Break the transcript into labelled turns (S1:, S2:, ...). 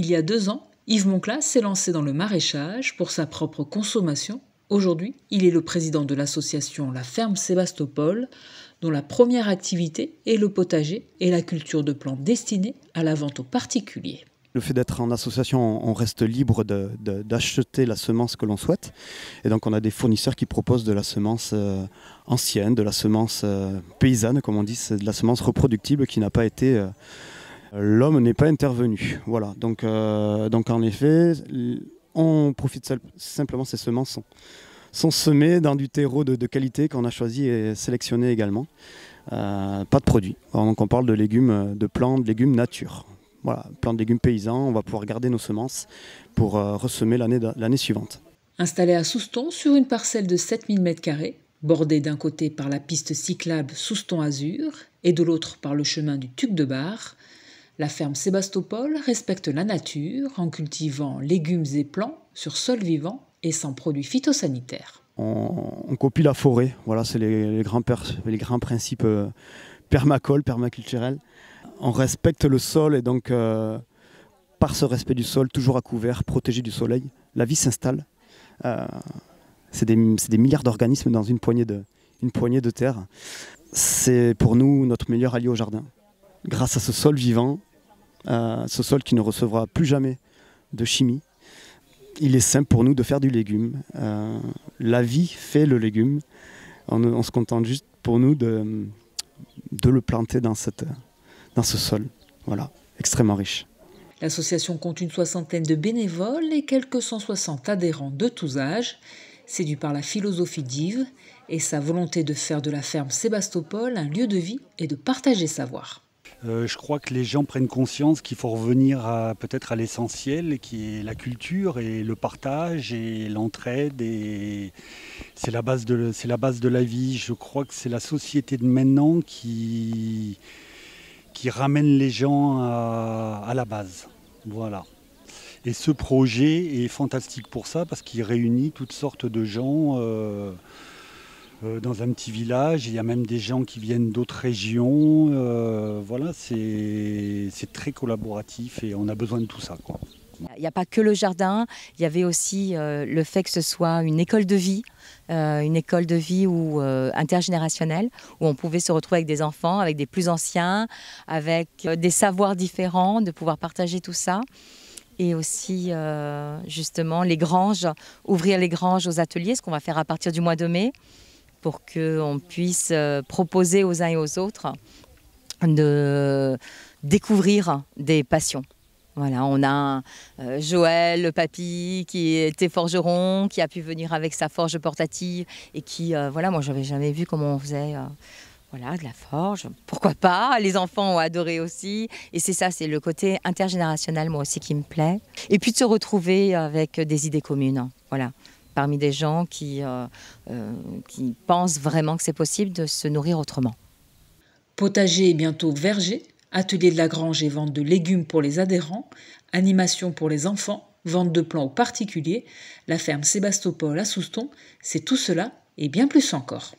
S1: Il y a 2 ans, Yves Monclas s'est lancé dans le maraîchage pour sa propre consommation. Aujourd'hui, il est le président de l'association La Ferme Sébastopol, dont la première activité est le potager et la culture de plantes destinées à la vente aux particuliers.
S2: Le fait d'être en association, on reste libre d'acheter la semence que l'on souhaite. Et donc on a des fournisseurs qui proposent de la semence ancienne, de la semence paysanne, comme on dit, c'est de la semence reproductible qui n'a pas été... l'homme n'est pas intervenu. Voilà. Donc en effet, on profite simplement, ces semences sont semées dans du terreau de qualité qu'on a choisi et sélectionné également. Pas de produits. Donc on parle de légumes, de plantes, de légumes nature. Voilà, plantes de légumes paysans, on va pouvoir garder nos semences pour ressemer l'année suivante.
S1: Installé à Souston sur une parcelle de 7000 m², bordée d'un côté par la piste cyclable Souston-Azur et de l'autre par le chemin du Tuc de Bar, la ferme Sébastopol respecte la nature en cultivant légumes et plants sur sol vivant et sans produits phytosanitaires.
S2: On copie la forêt, voilà, c'est les grands principes permaculturels. On respecte le sol et donc par ce respect du sol, toujours à couvert, protégé du soleil, la vie s'installe. C'est des milliards d'organismes dans une poignée de terre. C'est pour nous notre meilleur allié au jardin. Grâce à ce sol vivant, ce sol qui ne recevra plus jamais de chimie, il est simple pour nous de faire du légume. La vie fait le légume. On se contente juste pour nous de le planter dans ce sol, voilà, extrêmement riche.
S1: L'association compte une 60aine de bénévoles et quelques 160 adhérents de tous âges, séduits par la philosophie d'Yves et sa volonté de faire de la ferme Sébastopol un lieu de vie et de partager savoir.
S3: Je crois que les gens prennent conscience qu'il faut revenir peut-être à l'essentiel, qui est la culture et le partage et l'entraide. Et c'est la base de la vie. Je crois que c'est la société de maintenant qui ramène les gens à la base. Voilà. Et ce projet est fantastique pour ça parce qu'il réunit toutes sortes de gens dans un petit village. Il y a même des gens qui viennent d'autres régions. Voilà, c'est très collaboratif et on a besoin de tout ça, quoi.
S4: Il n'y a pas que le jardin, il y avait aussi le fait que ce soit une école de vie intergénérationnelle, où on pouvait se retrouver avec des enfants, avec des plus anciens, avec des savoirs différents, de pouvoir partager tout ça. Et aussi, justement, les granges, ouvrir les granges aux ateliers, ce qu'on va faire à partir du mois de mai, pour qu'on puisse proposer aux uns et aux autres de découvrir des passions. Voilà, on a Joël, le papy, qui était forgeron, qui a pu venir avec sa forge portative et qui, voilà, moi, j'avais jamais vu comment on faisait de la forge. Pourquoi pas? Les enfants ont adoré aussi. Et c'est ça, c'est le côté intergénérationnel, moi aussi, qui me plaît. Et puis de se retrouver avec des idées communes, voilà, parmi des gens qui pensent vraiment que c'est possible de se nourrir autrement.
S1: Potager et bientôt verger. Atelier de la grange et vente de légumes pour les adhérents, animation pour les enfants, vente de plants aux particuliers, la ferme Sébastopol à Souston, c'est tout cela et bien plus encore.